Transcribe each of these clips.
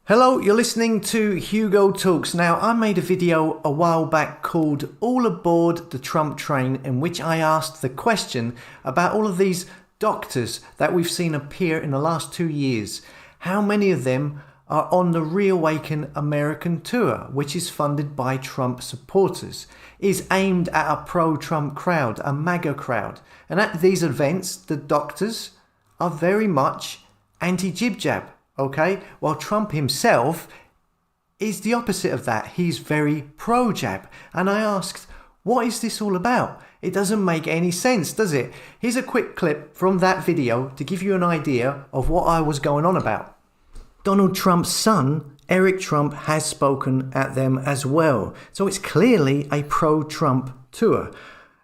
Hello, you're listening to Hugo Talks. Now, I made a video a while back called All Aboard the Trump Train, in which I asked the question about all of these doctors that we've seen appear in the last 2 years. How many of them are on the Reawaken American tour, which is funded by Trump supporters, is aimed at a pro-Trump crowd, a MAGA crowd. And at these events, the doctors are very much anti-jib-jab. Okay, while Trump himself is the opposite of that. He's very pro-jab. And I asked, what is this all about? It doesn't make any sense, does it? Here's a quick clip from that video to give you an idea of what I was going on about. Donald Trump's son, Eric Trump, has spoken at them as well. So it's clearly a pro-Trump tour.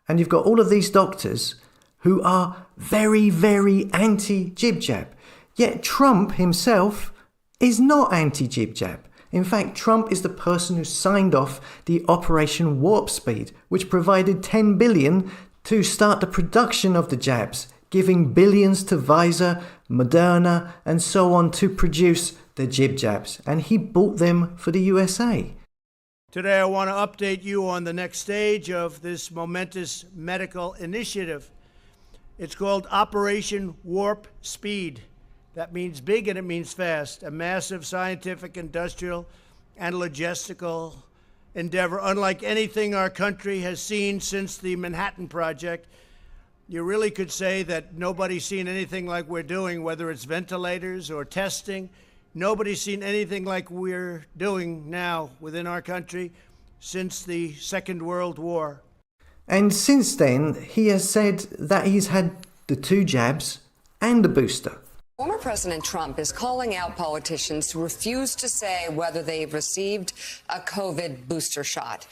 And you've got all of these doctors who are very, very anti-jib-jab. Yet Trump himself is not anti-jib-jab. In fact, Trump is the person who signed off the Operation Warp Speed, which provided $10 billion to start the production of the jabs, giving billions to Pfizer, Moderna, and so on to produce the jib-jabs. And he bought them for the USA. Today, I want to update you on the next stage of this momentous medical initiative. It's called Operation Warp Speed. That means big and it means fast. A massive scientific, industrial, and logistical endeavor, unlike anything our country has seen since the Manhattan Project. You really could say that nobody's seen anything like we're doing, whether it's ventilators or testing. Nobody's seen anything like we're doing now within our country since the Second World War. And since then, he has said that he's had the 2 jabs and the booster. Former President Trump is calling out politicians who refuse to say whether they've received a COVID booster shot.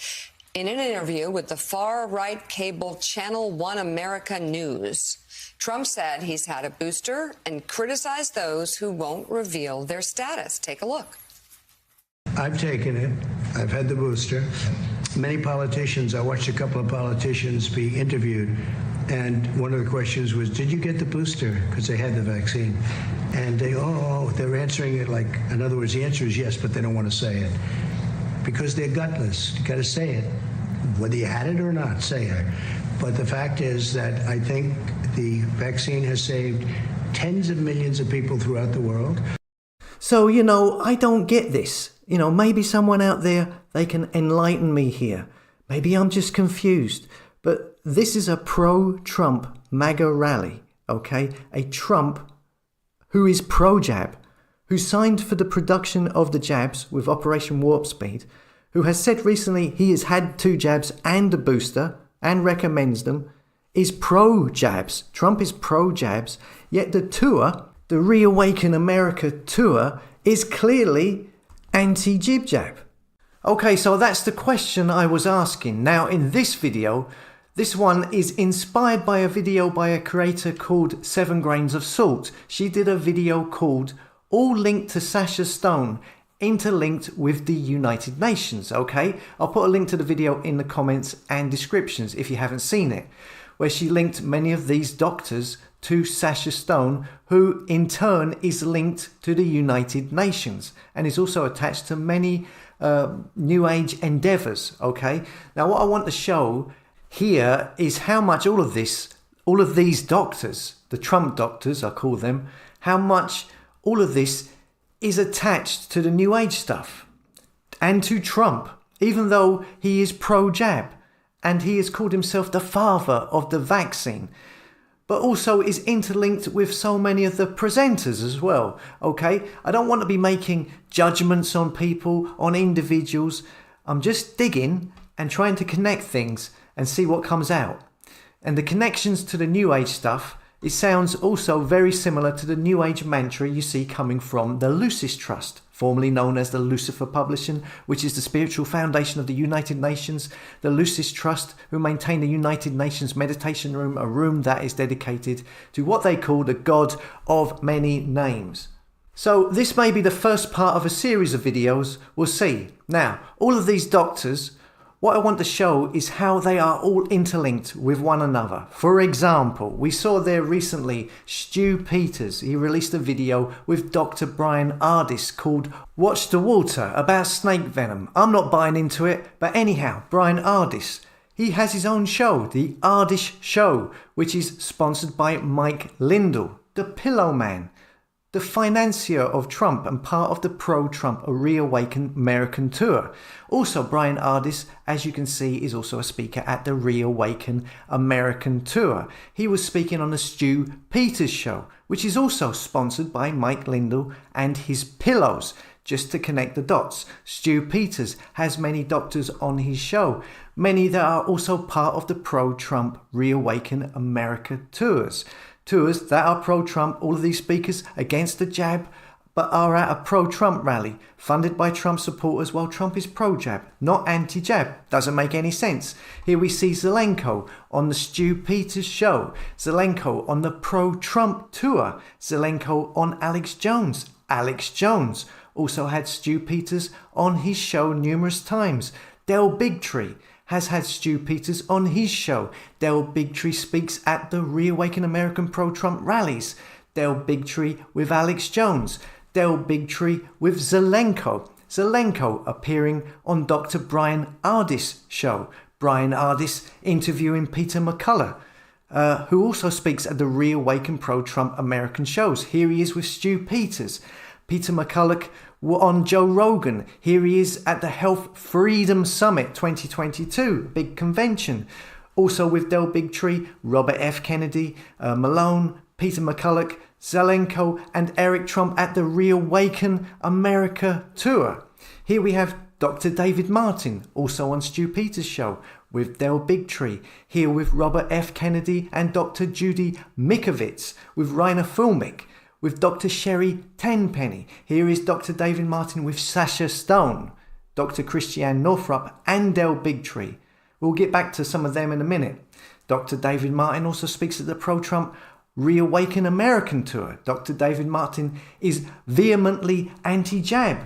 In an interview with the far-right cable Channel 1 America News, Trump said he's had a booster and criticized those who won't reveal their status. Take a look. I've taken it. I've had the booster. Many politicians, I watched a couple of politicians be interviewed, and one of the questions was, did you get the booster? Because they had the vaccine. And they're answering it like, in other words, the answer is yes, but they don't want to say it. Because they're gutless. You got to say it. Whether you had it or not, say it. But the fact is that I think the vaccine has saved tens of millions of people throughout the world. So, I don't get this. Maybe someone out there, they can enlighten me here. Maybe I'm just confused. But this is a pro-Trump MAGA rally, okay? A Trump who is pro-jab, who signed for the production of the jabs with Operation Warp Speed, who has said recently he has had 2 jabs and a booster and recommends them, is pro-jabs. Trump is pro-jabs, yet the tour, the Reawaken America tour, is clearly anti-jib-jab. Okay, so that's the question I was asking. Now, in this video, this one is inspired by a video by a creator called 7 Grains of Salt. She did a video called All Linked to Sasha Stone, Interlinked with the United Nations, okay? I'll put a link to the video in the comments and descriptions if you haven't seen it, where she linked many of these doctors to Sasha Stone, who in turn is linked to the United Nations and is also attached to many New Age endeavors, okay? Now, what I want to show here is how much all of these doctors, the Trump doctors, I call them, how much all of this is attached to the New Age stuff and to Trump, even though he is pro-jab and he has called himself the father of the vaccine, but also is interlinked with so many of the presenters as well, okay? I don't want to be making judgments on people, on individuals. I'm just digging and trying to connect things and see what comes out. And the connections to the New Age stuff, it sounds also very similar to the New Age mantra you see coming from the Lucis Trust, formerly known as the Lucifer Publishing, which is the spiritual foundation of the United Nations. The Lucis Trust, who maintain the United Nations meditation room, a room that is dedicated to what they call the God of many names. So this may be the first part of a series of videos. We'll see. Now, all of these doctors What I want to show is how they are all interlinked with one another. For example, we saw there recently Stu Peters. He released a video with Dr. Brian Ardis called Watch the Water about snake venom. I'm not buying into it, but anyhow, Brian Ardis, he has his own show, the Ardis Show, which is sponsored by Mike Lindell, the Pillow Man, the financier of Trump and part of the pro-Trump Reawaken American tour. Also, Brian Ardis, as you can see, is also a speaker at the Reawaken American tour. He was speaking on the Stu Peters show, which is also sponsored by Mike Lindell and his pillows. Just to connect the dots, Stu Peters has many doctors on his show, many that are also part of the pro-Trump Reawaken America tours. Tours that are pro-Trump, all of these speakers against the jab, but are at a pro-Trump rally funded by Trump supporters while Trump is pro-jab, not anti-jab. Doesn't make any sense. Here we see Zelenko on the Stu Peters show, Zelenko on the pro-Trump tour, Zelenko on Alex Jones. Alex Jones also had Stu Peters on his show numerous times. Del Bigtree has had Stu Peters on his show. Del Bigtree speaks at the Reawaken American pro-Trump rallies. Del Bigtree with Alex Jones. Del Bigtree with Zelenko. Zelenko appearing on Dr. Brian Ardis' show. Brian Ardis interviewing Peter McCullough, who also speaks at the Reawaken pro-Trump American shows. Here he is with Stu Peters. Peter McCullough on Joe Rogan. Here he is at the Health Freedom Summit 2022, big convention. Also with Del Bigtree, Robert F. Kennedy, Malone, Peter McCullough, Zelenko and Eric Trump at the Reawaken America tour. Here we have Dr. David Martin, also on Stu Peters' show, with Del Bigtree. Here with Robert F. Kennedy and Dr. Judy Mikovits, with Rainer Fulmick, with Dr. Sherry Tenpenny. Here is Dr. David Martin with Sasha Stone, Dr. Christiane Northrup and Del Bigtree. We'll get back to some of them in a minute. Dr. David Martin also speaks at the pro-Trump Reawaken American tour. Dr. David Martin is vehemently anti-jab,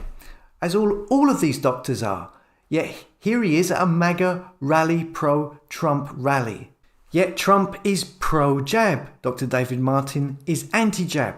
as all of these doctors are. Yet here he is at a MAGA rally, pro-Trump rally. Yet Trump is pro-jab. Dr. David Martin is anti-jab.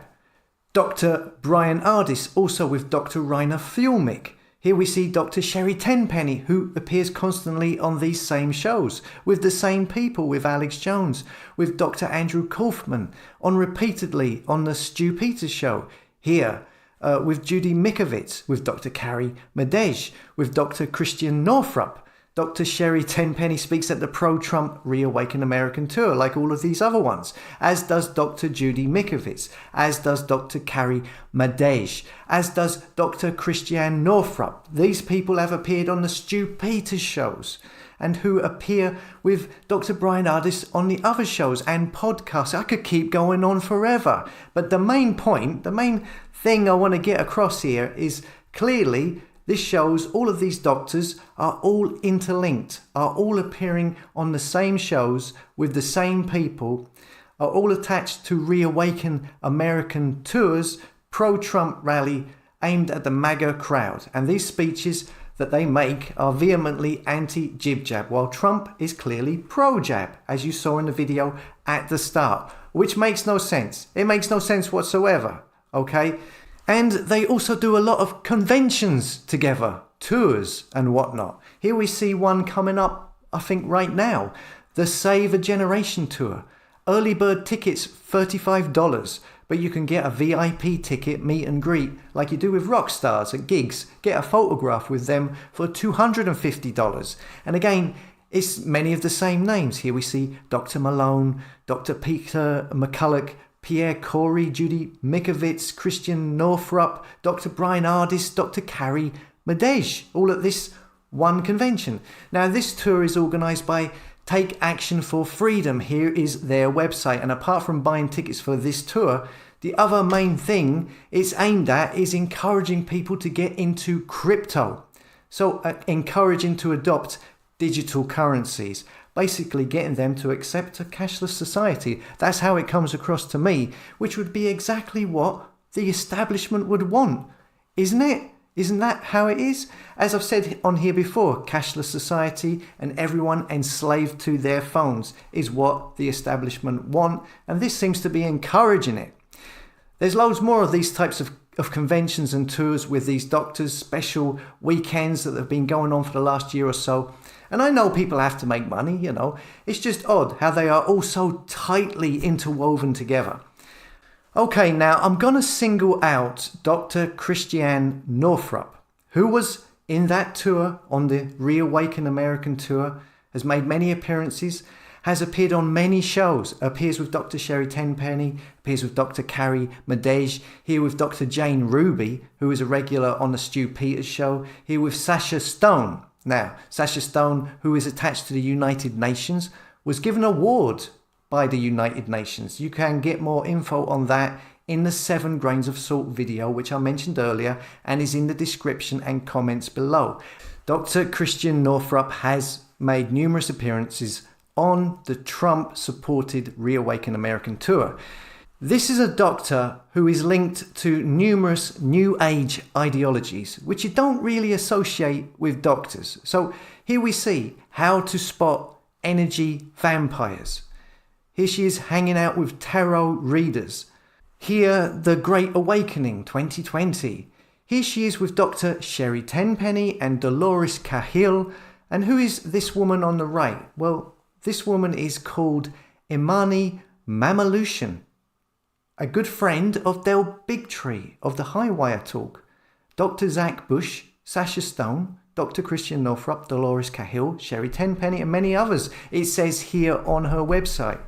Dr. Brian Ardis, also with Dr. Rainer Fulmick. Here we see Dr. Sherry Tenpenny, who appears constantly on these same shows, with the same people, with Alex Jones, with Dr. Andrew Kaufman, repeatedly on the Stu Peters show. Here, with Judy Mikovits, with Dr. Carrie Madej, with Dr. Christian Northrup. Dr. Sherry Tenpenny speaks at the pro-Trump Reawaken American tour, like all of these other ones, as does Dr. Judy Mikovits, as does Dr. Carrie Madej, as does Dr. Christiane Northrup. These people have appeared on the Stu Peters shows, and who appear with Dr. Brian Ardis on the other shows and podcasts. I could keep going on forever. But the main point, the main thing I want to get across here is clearly this shows all of these doctors are all interlinked, are all appearing on the same shows with the same people, are all attached to Reawaken American tours, pro-Trump rally aimed at the MAGA crowd. And these speeches that they make are vehemently anti-jib-jab, while Trump is clearly pro-jab, as you saw in the video at the start, which makes no sense. It makes no sense whatsoever, okay? And they also do a lot of conventions together, tours and whatnot. Here we see one coming up, I think right now, the Save a Generation tour. Early bird tickets, $35, but you can get a VIP ticket, meet and greet, like you do with rock stars at gigs. Get a photograph with them for $250. And again, it's many of the same names. Here we see Dr. Malone, Dr. Peter McCullough, Pierre Corey, Judy Mikovits, Christian Northrup, Dr. Brian Ardis, Dr. Carrie Madej, all at this one convention. Now, this tour is organised by Take Action for Freedom. Here is their website. And apart from buying tickets for this tour, the other main thing it's aimed at is encouraging people to get into crypto. So encouraging to adopt digital currencies. Basically getting them to accept a cashless society. That's how it comes across to me, which would be exactly what the establishment would want, isn't it? Isn't that how it is? As I've said on here before, cashless society and everyone enslaved to their phones is what the establishment want, and this seems to be encouraging it. There's loads more of these types of conventions and tours with these doctors, special weekends that have been going on for the last year or so. And I know people have to make money, you know. It's just odd how they are all so tightly interwoven together. Okay, now I'm going to single out Dr. Christiane Northrup, who was in that tour on the Reawaken American tour, has made many appearances, has appeared on many shows, appears with Dr. Sherry Tenpenny, appears with Dr. Carrie Madej, here with Dr. Jane Ruby, who is a regular on the Stu Peters show, here with Sasha Stone. Now, Sasha Stone, who is attached to the United Nations, was given an award by the United Nations. You can get more info on that in the 7 grains of salt video, which I mentioned earlier, and is in the description and comments below. Dr. Christiane Northrup has made numerous appearances on the Trump-supported Reawaken American tour. This is a doctor who is linked to numerous New Age ideologies, which you don't really associate with doctors. So here we see how to spot energy vampires. Here she is hanging out with tarot readers. Here, the Great Awakening 2020. Here she is with Dr. Sherry Tenpenny and Dolores Cahill. And who is this woman on the right? Well, this woman is called Imani Mamalushan, a good friend of Del Bigtree of the Highwire Talk. Dr. Zach Bush, Sasha Stone, Dr. Christiane Northrup, Dolores Cahill, Sherry Tenpenny, and many others, it says here on her website.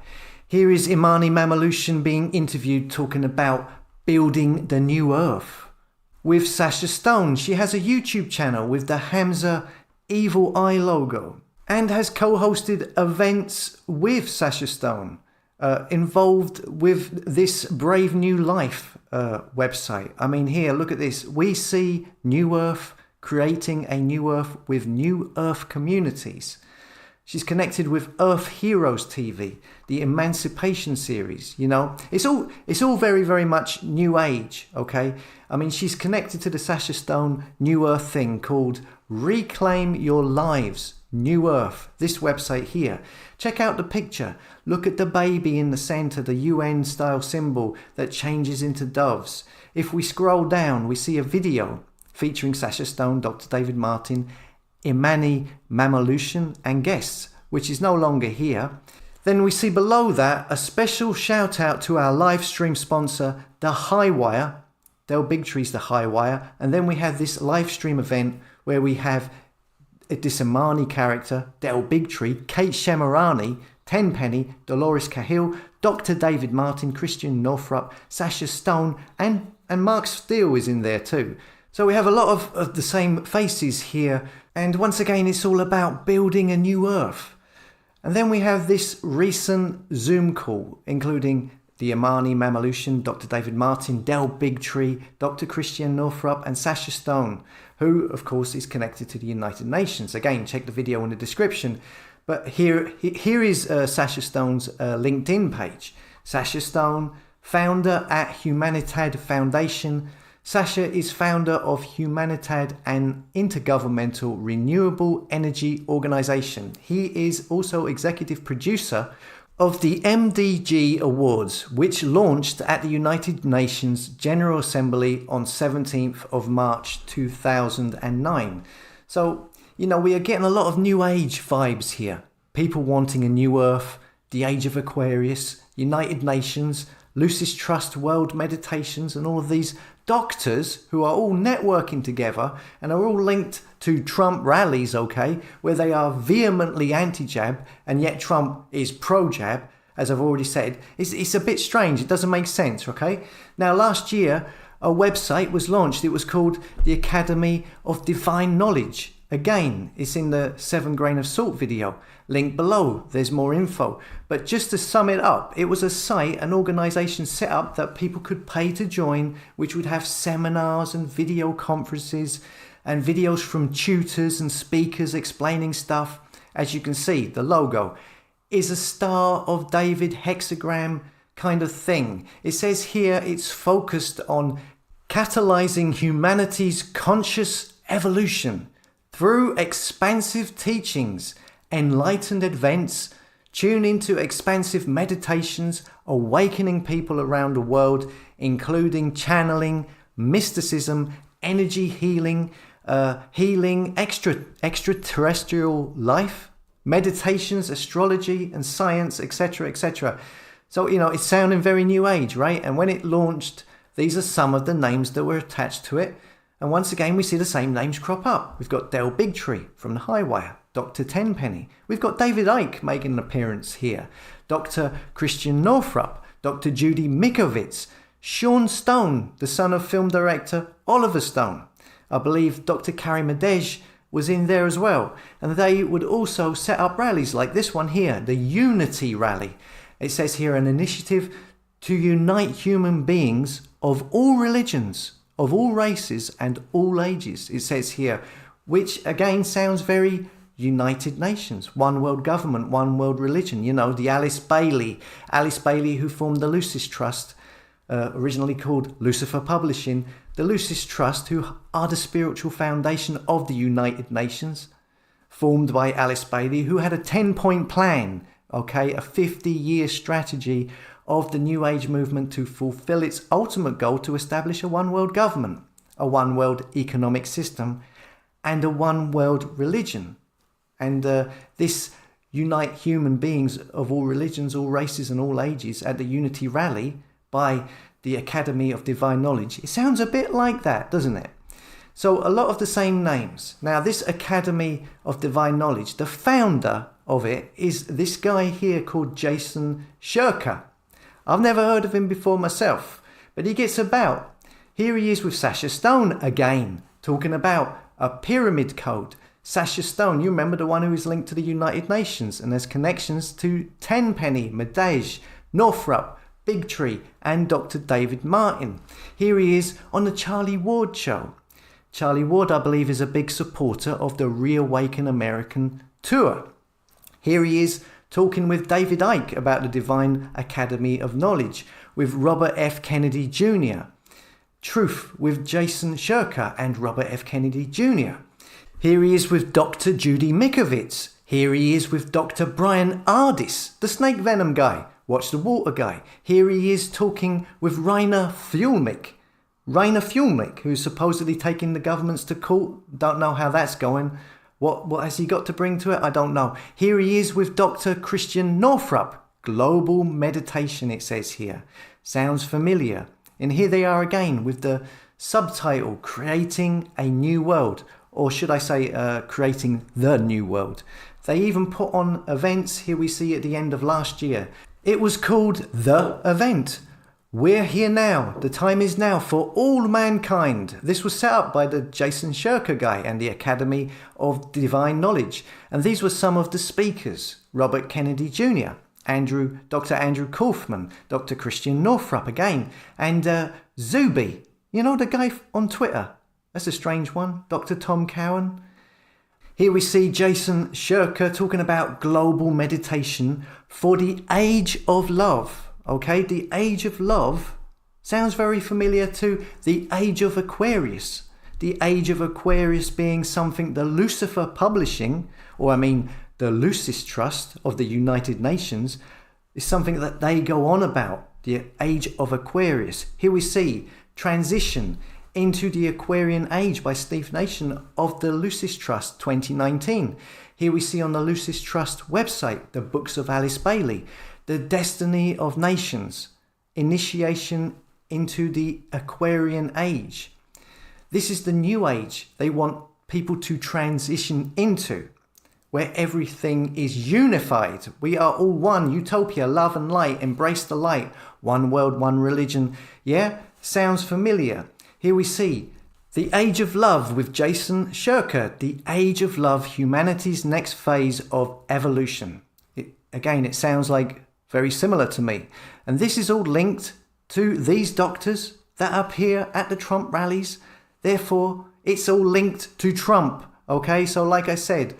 Here is Imani Mamalushan being interviewed talking about building the new earth. With Sasha Stone, she has a YouTube channel with the Hamza Evil Eye logo and has co-hosted events with Sasha Stone, involved with this Brave New Life website. I mean, here, look at this. We see New Earth creating a new Earth with New Earth communities. She's connected with Earth Heroes TV, the Emancipation series, you know. It's all very, very much New Age, okay? I mean, she's connected to the Sasha Stone New Earth thing called Reclaim Your Lives, New Earth, this website here. Check out the picture. Look at the baby in the center, the UN style symbol that changes into doves. If we scroll down, we see a video featuring Sasha Stone, Dr. David Martin, Imani Mamalushan and guests, which is no longer here. Then we see below that a special shout out to our live stream sponsor, The Highwire. Del Bigtree's The Highwire. And then we have this live stream event where we have this Imani character, Del Bigtree, Kate Shemarani, Tenpenny, Dolores Cahill, Dr. David Martin, Christiane Northrup, Sasha Stone, and Mark Steele is in there too. So we have a lot of the same faces here. And once again, it's all about building a new earth. And then we have this recent Zoom call, including the Imani Mamalushan, Dr. David Martin, Del Bigtree, Dr. Christiane Northrup, and Sasha Stone, who, of course, is connected to the United Nations. Again, check the video in the description. But here is Sasha Stone's LinkedIn page. Sasha Stone, founder at Humanitad Foundation. Sasha is founder of Humanitad, an intergovernmental renewable energy organization. He is also executive producer of the MDG Awards, which launched at the United Nations General Assembly on 17th of March 2009. So, you know, we are getting a lot of New Age vibes here. People wanting a new Earth, the Age of Aquarius, United Nations, Lucis Trust World Meditations, and all of these doctors who are all networking together and are all linked to Trump rallies, okay, where they are vehemently anti-jab and yet Trump is pro-jab, as I've already said. It's a bit strange. It doesn't make sense, okay? Now, last year, a website was launched. It was called the Academy of Divine Knowledge. Again, it's in the 7 grain of salt video. Link below, there's more info. But just to sum it up, it was a site, an organization set up that people could pay to join, which would have seminars and video conferences and videos from tutors and speakers explaining stuff. As you can see, the logo is a Star of David hexagram kind of thing. It says here it's focused on catalyzing humanity's conscious evolution through expansive teachings, enlightened events, tune into expansive meditations, awakening people around the world, including channeling, mysticism, energy healing, healing extraterrestrial life, meditations, astrology and science, etc., etc. So, it's sounding very new age, right? And when it launched, these are some of the names that were attached to it. And once again, we see the same names crop up. We've got Del Bigtree from the Highwire, Dr. Tenpenny. We've got David Icke making an appearance here, Dr. Christian Northrup, Dr. Judy Mikovits, Sean Stone, the son of film director Oliver Stone. I believe Dr. Carrie Madej was in there as well. And they would also set up rallies like this one here, the Unity Rally. It says here, an initiative to unite human beings of all religions, of all races and all ages. It says here, which again sounds very United Nations, one world government, one world religion. The Alice Bailey who formed the Lucis Trust, originally called Lucifer Publishing, the Lucis Trust, who are the spiritual foundation of the United Nations, formed by Alice Bailey, who had a 10-point plan, a 50-year strategy of the New Age movement to fulfill its ultimate goal to establish a one world government, a one world economic system, and a one world religion. And this unite human beings of all religions, all races and all ages at the Unity Rally by the Academy of Divine Knowledge. It sounds a bit like that, doesn't it? So a lot of the same names. Now this Academy of Divine Knowledge, the founder of it is this guy here called Jason Shirker. I've never heard of him before myself, but he gets about. Here he is with Sasha Stone again, talking about a pyramid code. Sasha Stone, you remember the one who is linked to the United Nations and has connections to Tenpenny, Madej, Northrup, Bigtree and Dr. David Martin. Here he is on the Charlie Ward show. Charlie Ward, I believe, is a big supporter of the Reawaken American tour. Here he is talking with David Icke about the Divine Academy of Knowledge, with Robert F. Kennedy Jr. Truth with Jason Shirker and Robert F. Kennedy Jr. Here he is with Dr. Judy Mikovits. Here he is with Dr. Brian Ardis, the snake venom guy, Watch the Water guy. Here he is talking with Rainer Fuelmick, who's supposedly taking the governments to court. Don't know how that's going. What has he got to bring to it? I don't know. Here he is with Dr. Christian Northrup. Global meditation, it says here. Sounds familiar. And here they are again with the subtitle, Creating a New World. Or should I say, Creating the New World. They even put on events, here we see at the end of last year. It was called The Event. We're here now. The time is now for all mankind. This was set up by the Jason Shirker guy and the Academy of Divine Knowledge. And these were some of the speakers. Robert Kennedy Jr., Dr. Andrew Kaufman, Dr. Christian Northrup again, and Zuby. You know, the guy on Twitter. That's a strange one. Dr. Tom Cowan. Here we see Jason Shirker talking about global meditation for the age of love. Okay, the age of love sounds very familiar to the age of Aquarius. The age of Aquarius being something the Lucifer Publishing, the Lucis Trust of the United Nations, is something that they go on about. The age of Aquarius. Here we see Transition into the Aquarian Age by Steve Nation of the Lucis Trust 2019. Here we see on the Lucis Trust website the books of Alice Bailey. The Destiny of Nations, Initiation into the Aquarian Age. This is the new age they want people to transition into, where everything is unified. We are all one, utopia, love and light, embrace the light, one world, one religion. Yeah, sounds familiar. Here we see The Age of Love with Jason Shirker, The Age of Love, humanity's next phase of evolution. It sounds like very similar to me. And this is all linked to these doctors that appear at the Trump rallies. Therefore, it's all linked to Trump. Okay, so like I said,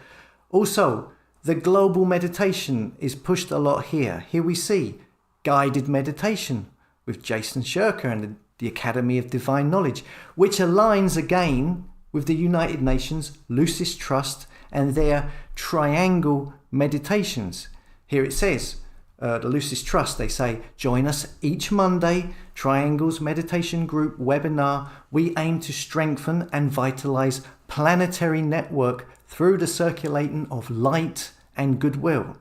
also, the global meditation is pushed a lot here. Here we see guided meditation with Jason Shirker and the the Academy of Divine Knowledge, which aligns again with the United Nations Lucis Trust and their triangle meditations. Here it says, the Lucis Trust, they say, join us each Monday, Triangles Meditation Group webinar. We aim to strengthen and vitalize planetary network through the circulating of light and goodwill.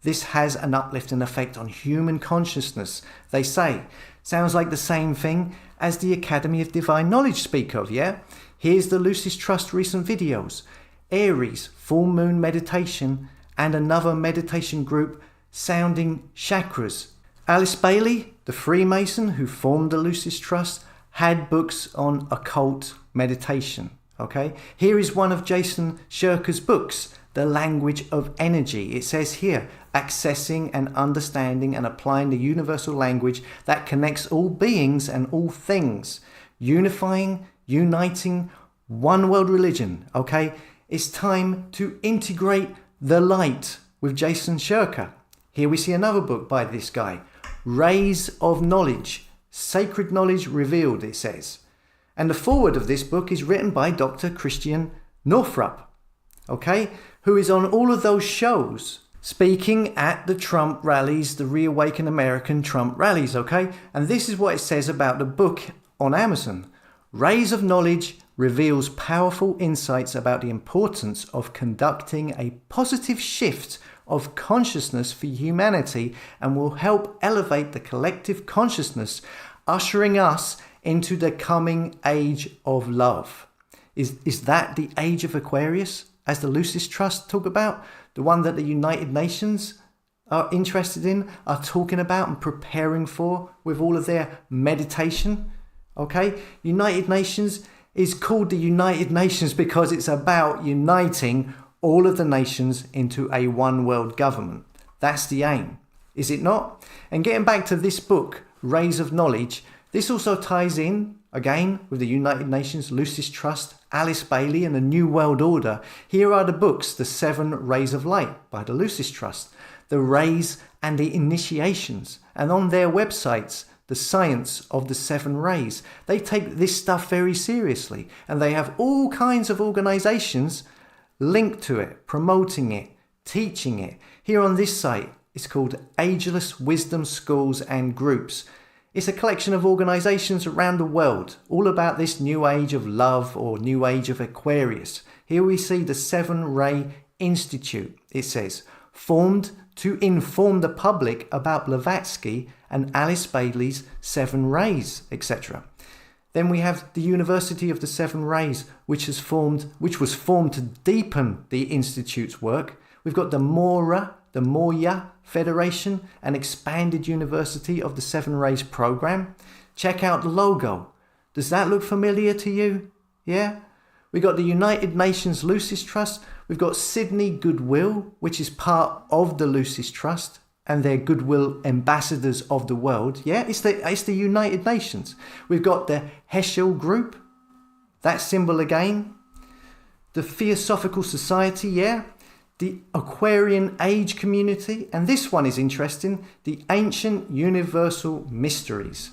This has an uplifting effect on human consciousness, they say. Sounds like the same thing as the Academy of Divine Knowledge speak of, yeah? Here's the Lucis Trust recent videos. Aries, full moon meditation, and another meditation group sounding chakras. Alice Bailey, the Freemason who formed the Lucis Trust, had books on occult meditation. Okay, here is one of Jason Shirker's books, The Language of Energy. It says here, accessing and understanding and applying the universal language that connects all beings and all things, unifying, uniting, one world religion. Okay, it's time to integrate the light with Jason Shirker. Here we see another book by this guy, Rays of Knowledge, Sacred Knowledge Revealed, it says. And the foreword of this book is written by Dr. Christian Northrup, okay, who is on all of those shows, speaking at the Trump rallies, the Reawaken American Trump rallies, okay? And this is what it says about the book on Amazon. Rays of Knowledge reveals powerful insights about the importance of conducting a positive shift of consciousness for humanity and will help elevate the collective consciousness, ushering us into the coming age of love. Is that the age of Aquarius, as the Lucis Trust talk about? The one that the United Nations are interested in, are talking about and preparing for with all of their meditation? Okay, United Nations is called the United Nations because it's about uniting all of the nations into a one world government. That's the aim, is it not? And getting back to this book, Rays of Knowledge, this also ties in, again, with the United Nations, Lucis Trust, Alice Bailey and the New World Order. Here are the books, The 7 Rays of Light by the Lucis Trust, The Rays and the Initiations, and on their websites, The Science of the 7 Rays. They take this stuff very seriously, and they have all kinds of organizations linked to it, promoting it, teaching it. Here on this site, it's called Ageless Wisdom Schools and Groups. It's a collection of organizations around the world, all about this new age of love or new age of Aquarius. Here we see the 7 Ray Institute, it says, formed to inform the public about Blavatsky and Alice Bailey's 7 Rays, etc. Then we have the University of the 7 Rays, which was formed to deepen the Institute's work. We've got the Moya Federation, an expanded University of the 7 Rays program. Check out the logo. Does that look familiar to you? Yeah? We got the United Nations Lucis Trust. We've got Sydney Goodwill, which is part of the Lucis Trust, and they're goodwill ambassadors of the world. Yeah, it's the United Nations. We've got the Heschel Group, that symbol again. The Theosophical Society, yeah. The Aquarian Age Community, and this one is interesting, the Ancient Universal Mysteries.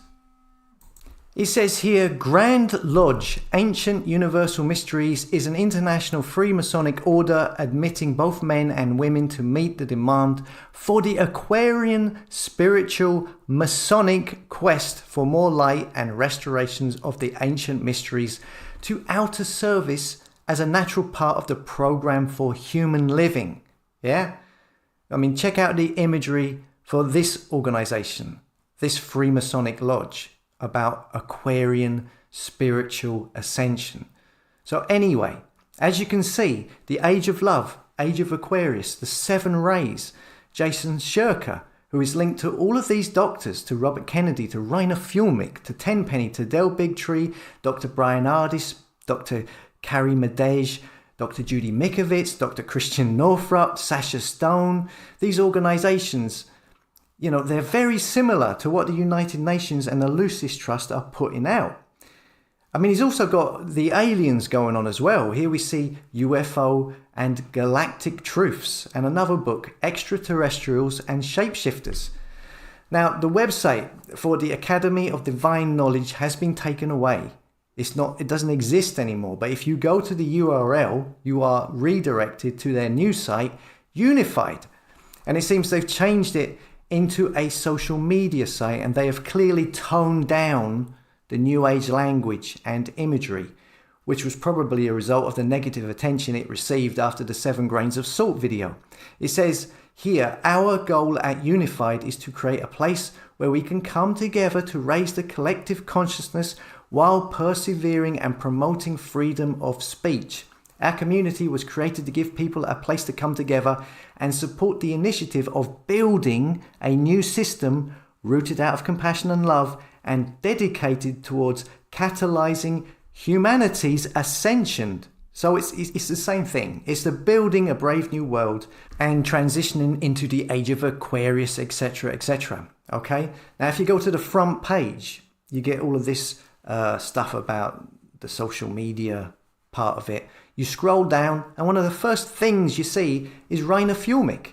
It says here, Grand Lodge, Ancient Universal Mysteries is an international Freemasonic order admitting both men and women to meet the demand for the Aquarian spiritual Masonic quest for more light and restorations of the ancient mysteries to outer service as a natural part of the program for human living. Yeah? I mean, check out the imagery for this organization, this Freemasonic lodge, about Aquarian spiritual ascension. So anyway, as you can see, the Age of Love, Age of Aquarius, the 7 Rays, Jason Shirker, who is linked to all of these doctors, to Robert Kennedy, to Rainer Fulmick, to Tenpenny, to Del Bigtree, Dr. Brian Ardis, Dr. Carrie Madej, Dr. Judy Mikovits, Dr. Christian Northrup, Sasha Stone. These organizations, you know, they're very similar to what the United Nations and the Lucis Trust are putting out. I mean, he's also got the aliens going on as well. Here we see UFO and Galactic Truths, and another book, Extraterrestrials and Shapeshifters. Now, the website for the Academy of Divine Knowledge has been taken away. It doesn't exist anymore. But if you go to the URL, you are redirected to their new site, Unified. And it seems they've changed it into a social media site, and they have clearly toned down the New Age language and imagery, which was probably a result of the negative attention it received after the 7 grains of salt video. It says here, our goal at Unified is to create a place where we can come together to raise the collective consciousness while persevering and promoting freedom of speech. Our community was created to give people a place to come together and support the initiative of building a new system rooted out of compassion and love and dedicated towards catalyzing humanity's ascension. So it's the same thing. It's the building a brave new world and transitioning into the age of Aquarius, etc., etc. Okay? Now, if you go to the front page, you get all of this stuff about the social media part of it. You scroll down, and one of the first things you see is Rainer Fulmick,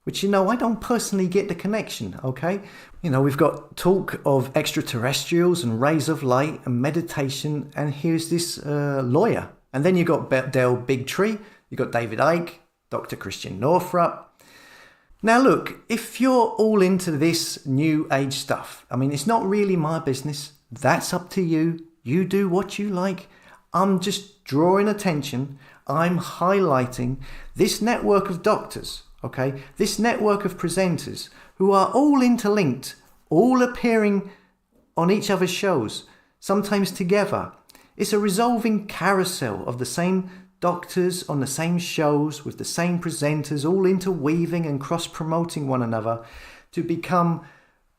which, I don't personally get the connection, okay? We've got talk of extraterrestrials and rays of light and meditation, and here's this lawyer. And then you've got Dale Bigtree, you've got David Icke, Dr. Christian Northrup. Now look, if you're all into this new age stuff, it's not really my business. That's up to you. You do what you like. I'm just drawing attention. I'm highlighting this network of doctors, okay? This network of presenters who are all interlinked, all appearing on each other's shows, sometimes together. It's a resolving carousel of the same doctors on the same shows with the same presenters, all interweaving and cross-promoting one another to become,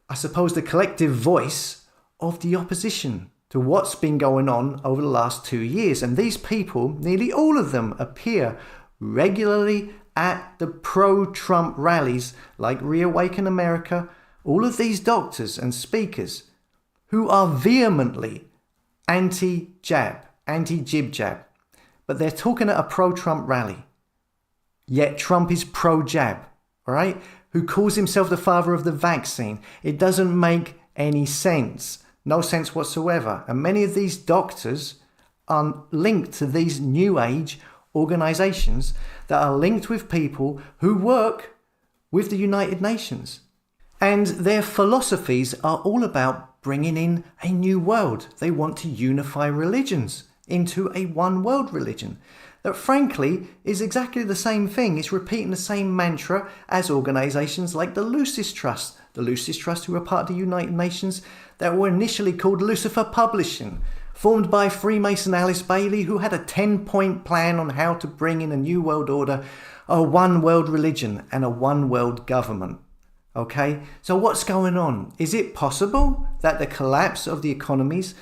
I suppose, the collective voice of the opposition to what's been going on over the last 2 years. And these people, nearly all of them, appear regularly at the pro-Trump rallies like Reawaken America. All of these doctors and speakers who are vehemently anti-jab, anti-jib-jab, but they're talking at a pro-Trump rally. Yet Trump is pro-jab, all right? Who calls himself the father of the vaccine. It doesn't make any sense. No sense whatsoever. And many of these doctors are linked to these new age organizations that are linked with people who work with the United Nations. And their philosophies are all about bringing in a new world. They want to unify religions into a one world religion that frankly is exactly the same thing. It's repeating the same mantra as organizations like the Lucis Trust. The Lucis Trust, who are part of the United Nations, that were initially called Lucifer Publishing, formed by Freemason Alice Bailey, who had a 10-point plan on how to bring in a new world order, a one world religion and a one world government. Okay, so what's going on? Is it possible that the collapse of the economies,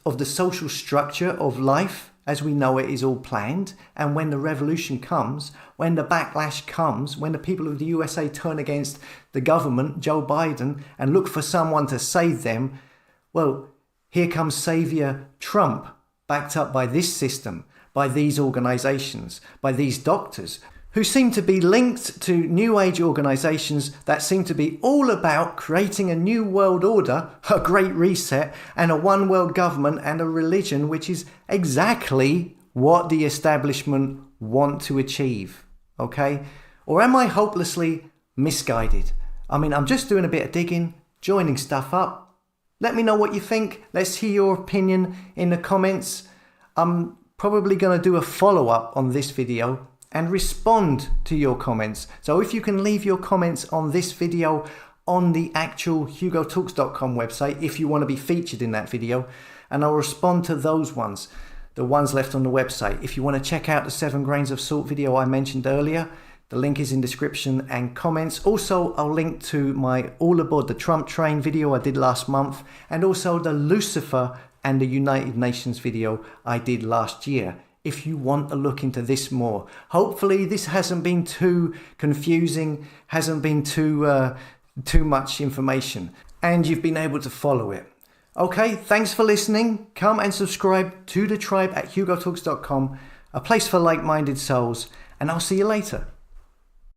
of the social structure of life as we know it is all planned, and when the revolution comes, when the backlash comes, when the people of the USA turn against the government, Joe Biden, and look for someone to save them, well, here comes Savior Trump, backed up by this system, by these organizations, by these doctors, who seem to be linked to New Age organizations that seem to be all about creating a new world order, a great reset, and a one world government and a religion, which is exactly what the establishment want to achieve. Okay? Or am I hopelessly misguided? I'm just doing a bit of digging, joining stuff up. Let me know what you think. Let's hear your opinion in the comments. I'm probably going to do a follow-up on this video and respond to your comments. So if you can leave your comments on this video on the actual HugoTalks.com website, if you want to be featured in that video, and I'll respond to those ones, the ones left on the website. If you want to check out the 7 grains of salt video I mentioned earlier, the link is in description and comments. Also, I'll link to my All Aboard the Trump Train video I did last month, and also the Lucifer and the United Nations video I did last year, if you want to look into this more. Hopefully this hasn't been too confusing, hasn't been too much information, and you've been able to follow it. Okay, thanks for listening. Come and subscribe to the tribe at HugoTalks.com, a place for like-minded souls, and I'll see you later.